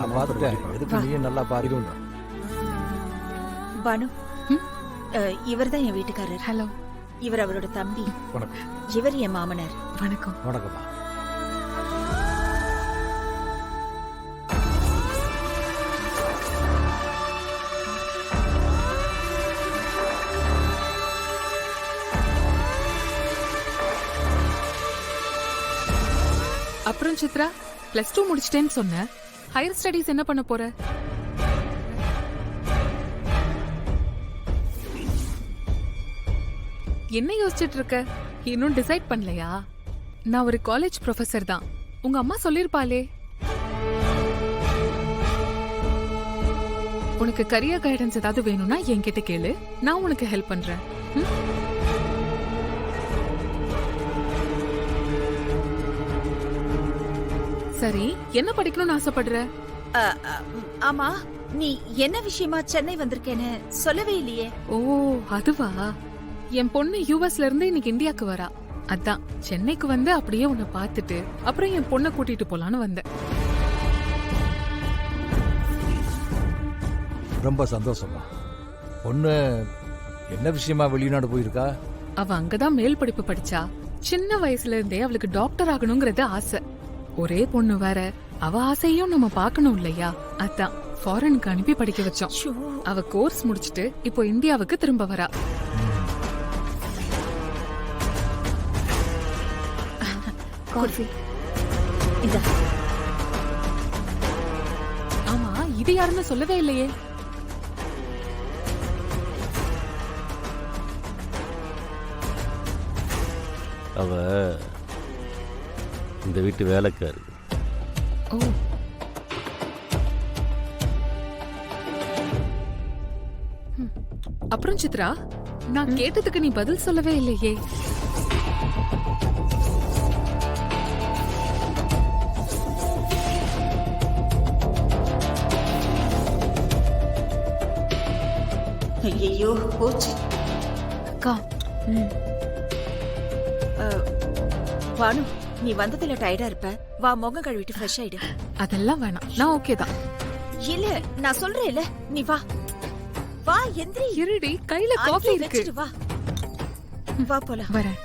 நான் பார்த்துட்டேன். எதுக்கு நீயும் நல்லா பாரு. பானு, இவர் தான் என் வீட்டுக்காரர். ஹலோ. இவர் அவரோட தம்பி. வணக்கம். இவர் என் மாமனார். வணக்கம். வணக்கம்மா. அப்புறம் சித்ரா, +2 முடிச்சிட்டேன்னு சொன்ன, ஹையர் ஸ்டடீஸ் என்ன பண்ண போற? என்ன யோசிச்சுட்டு இருக்க? இன்னும் டிசைட் பண்ணலையா? நான் ஒரு காலேஜ் ப்ரொஃபசர் தான். உங்க அம்மா சொல்லிருப்பாளே. உனக்கு கரியர் கைடன்ஸ் ஏதாவது வேணும்னா என்கிட்ட கேளு, நான் உனக்கு ஹெல்ப் பண்றேன். சரி, என்ன படிக்கணும்னு ஆசைப்படுற? ஆமா, நீ என்ன விஷயமா சென்னை வந்திருக்கேன்னு சொல்லவே இல்லையே. ஓ, அதுவா? என் பொண்ணு யுஎஸ்ல இருந்து இன்னைக்கு இந்தியாக்கு வரா. அதான் சென்னைக்கு வந்து அப்படியே உன்னை பார்த்துட்டு அப்புறம் என் பொண்ணை கூட்டிட்டு போலான்னு வந்தேன். ரொம்ப சந்தோஷமா. பொண்ணு என்ன விஷயமா வெளிநாடு போயிருக்கா? அவ அங்கதான் மேல் படிப்பு படிச்சா. சின்ன வயசுல இருந்தே அவளுக்கு டாக்டர் ஆகணுங்கிறது ஆசை. ஒரே பொண்ணு வேற, அவ ஆசையும் நம்ம பார்க்கணும் இல்லையா? அதான் ஃபாரினுக்கு அனுப்பி படிக்க வச்சோம். அவ கோர்ஸ் முடிச்சிட்டு இப்போ இந்தியாவுக்கு திரும்ப வரா. காஃபி. ஆமா, இது யாருன்னு சொல்லவே இல்லையே. அவ இந்த வீட்டு வேலைக்காரி. ஓ, அப்புறம் சித்ரா, நான் கேட்டதுக்கு நீ பதில் சொல்லவே இல்லையே. ஐயோ, போச்சு. அக்கா, பானு, நீ வந்ததுல டயர்டா இருப்ப. வா, முகம் கழுவிட்டு ஃப்ரெஷ் ஆயிடு. அதெல்லாம் வேணாம், நான் ஓகே தான். இல்ல, நான் சொல்றேன் இல்ல, நீ வா. வா, எந்திரி. இருடி, கையில காஃபி இருக்கு. வா வா, போலாம். வரேன்.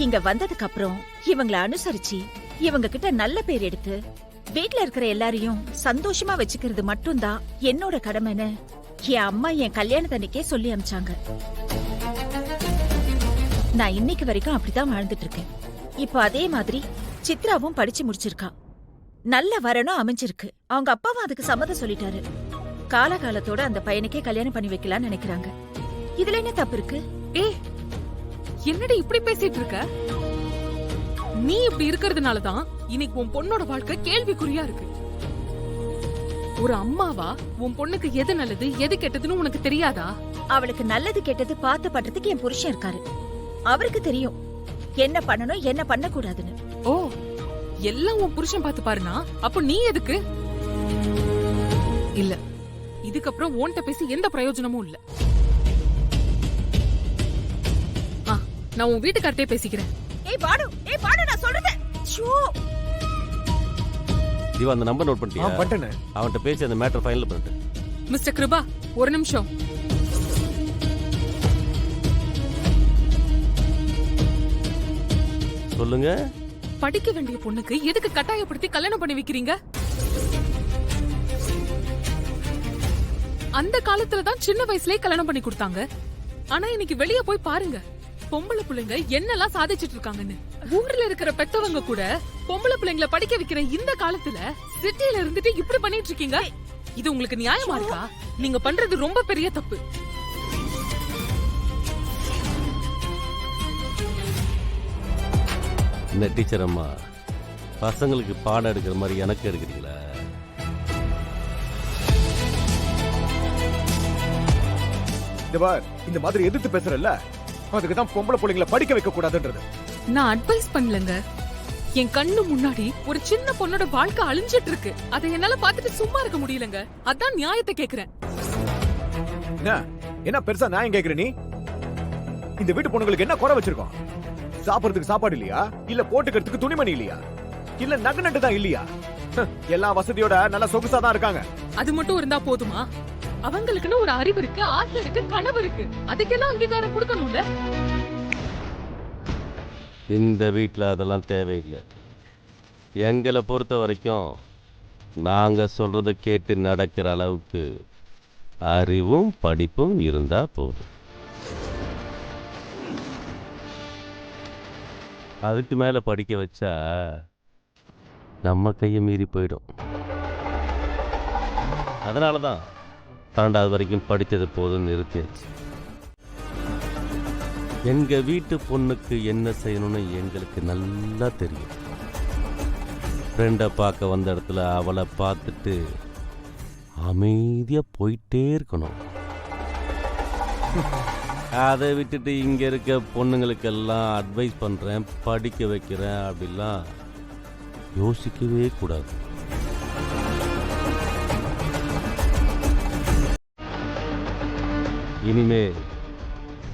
இங்க வந்ததுக்கு அப்புறம் இவங்கள அனுசரிச்சு இவங்க கிட்ட நல்ல பேர் எடுத்து வீட்ல இருக்கிற எல்லாரையும் சந்தோஷமா வச்சுக்கிறது மட்டும்தான் என்னோட கடமைன்னு என் அம்மா என் கல்யாணத்தன்னைக்கே சொல்லி அனுப்பிச்சாங்க. நான் இன்னைக்கு வரைக்கும் அப்படிதான் வாழ்ந்துட்டு இருக்கேன். இப்போ அதே மாதிரி சித்ராவும் படிச்சு முடிச்சிருக்கா. நல்ல வரணும் அமைஞ்சிருக்கு. அவங்க அப்பாவும் அதுக்கு சம்மதம் சொல்லிட்டாரு. காலகாலத்தோட அந்த பையனுக்கே கல்யாணம் பண்ணி வைக்கலாம்னு நினைக்கிறாங்க. இதுல என்ன தப்பு இருக்கு? ஏய், என்னடி இப்படி பேசிட்டு இருக்க? நீ இப்படி இருக்கிறதுனாலதான் இன்னைக்கு உன் பொண்ணோட வாழ்க்கை கேள்விக்குறியா இருக்கு. ஒரு அம்மாவா உன் பொண்ணுக்கு எது நல்லது எது கெட்டதுன்னு உனக்கு தெரியாதா? அவளுக்கு நல்லது கெட்டது பார்த்து பண்றதுக்கு என் புருஷன் இருக்காரு. அவருக்கு தெரியும் என்ன பண்ணணும் என்ன பண்ண கூடாதுன்னு. ஓ, எல்லாம் உன் புருஷன் பார்த்து பாருனா, அப்ப நீ எதுக்கு? இல்ல, இதுக்கப்புறம் உன்கிட்ட பேசி எந்த பிரயோஜனமும் இல்ல. நான் உன் வீட்டுக்கார்ட்டே பேசிக்கிறேன். ஏய் பாடு, நான் சொல்றேன். திவா, அந்த நம்பர் நோட் பண்ணிட்டியா? பட்டனே. அவன்கிட்ட பேசி அந்த மேட்டர் ஃபைனல் பண்ணிட்டு. மிஸ்டர் கிருபா, ஒரு நிமிஷம். சொல்லுங்க. படிக்க வேண்டிய பொண்ணுக்கு எதுக்கு கட்டாயப்படுத்தி கல்யாணம் பண்ணி வைக்கிறீங்க? அந்த காலத்துலதான் சின்ன வயசுலயே கல்யாணம் பண்ணி கொடுத்தாங்க. ஆனா இன்னைக்கு வெளிய போய் பாருங்க, பொம்பளை பிள்ளைங்க என்னெல்லாம் சாதிச்சிட்டு இருக்காங்கன்னு. ஊர்ல இருக்கிற பெத்தவங்க கூட பொம்பளை பிள்ளைங்களை படிக்க வைக்கிற இந்த காலத்துல சிட்டில இருந்துட்டு இப்படி பண்ணிட்டு இருக்கீங்க. இது உங்களுக்கு நியாயமா இருக்கா? நீங்க பண்றது ரொம்ப பெரிய தப்பு. இந்த டீச்சர் அம்மா பசங்களுக்கு பாடம் எடுக்கிற மாதிரி எனக்கு எடுக்கிறீங்களா? இந்த மாதிரி எதிர்த்து பேசுறல்ல, அதுக்கு தான் பொம்பளை பிள்ளைங்களை படிக்க வைக்க கூடாதுன்றது. நான் அட்வைஸ் பண்ணலங்க. என் கண்ணு முன்னாடி ஒரு சின்ன பொண்ணோட வாழ்க்கை அழிஞ்சிட்டு இருக்கு. அதை என்னால பாத்துட்டு சும்மா இருக்க முடியலங்க. அதான் நியாயத்தை கேக்குறேன். என்ன பெருசா நியாயம் கேக்குற நீ? இந்த வீட்டு பொண்ணுங்களுக்கு என்ன குறை வச்சிருக்கோம்? சாப்பிடுறதுக்கு சாப்பாடு இல்லையா? இல்ல போட்டுக்கிறதுக்கு துணிமணி இல்லையா? இல்ல நகை நட்டு தான் இல்லையா? எல்லா வசதியோட நல்ல சொகுசா தான் இருக்காங்க. அது மட்டும் இருந்தா போதுமா? அவங்களுக்குன்னு ஒரு அறிவு இருக்கு, ஆசை இருக்கு, கனவு இருக்கு. அதுக்கெல்லாம் அங்கீகாரம் கொடுக்கணும்ல. இந்த வீட்டில் அதெல்லாம் தேவையில்லை. எங்களை பொறுத்த வரைக்கும் நாங்கள் சொல்கிறத கேட்டு நடக்கிற அளவுக்கு அறிவும் படிப்பும் இருந்தால் போதும். அதுக்கு மேலே படிக்க வச்சா நம்ம கையை மீறி போயிடும். அதனால தான் 12வது வரைக்கும் படித்தது போதும்னு நிறுத்தியாச்சு. எங்கள் வீட்டு பொண்ணுக்கு என்ன செய்யணும்னு எங்களுக்கு நல்லா தெரியும். ஃப்ரெண்டை பார்க்க வந்த இடத்துல அவளை பார்த்துட்டு அமைதியாக போயிட்டே இருக்கணும். அதை விட்டுட்டு இங்கே இருக்க பொண்ணுங்களுக்கெல்லாம் அட்வைஸ் பண்ணுறேன், படிக்க வைக்கிறேன் அப்படிலாம் யோசிக்கவே கூடாது. இனிமே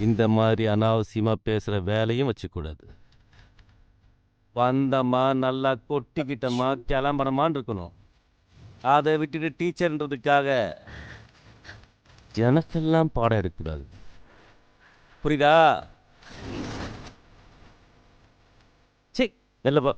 இந்த மாதிரி அனாவசியமாக பேசுகிற வேலையும் வச்சுக்கூடாது. வந்தம்மா நல்லா கொட்டிக்கிட்டம்மா கிளம்புறமான்னு இருக்கணும். அதை விட்டுட்டு டீச்சர்ன்றதுக்காக எனக்கெல்லாம் பாடம் எடுக்கக்கூடாது. புரியுதா? சரி, நல்லப்பா.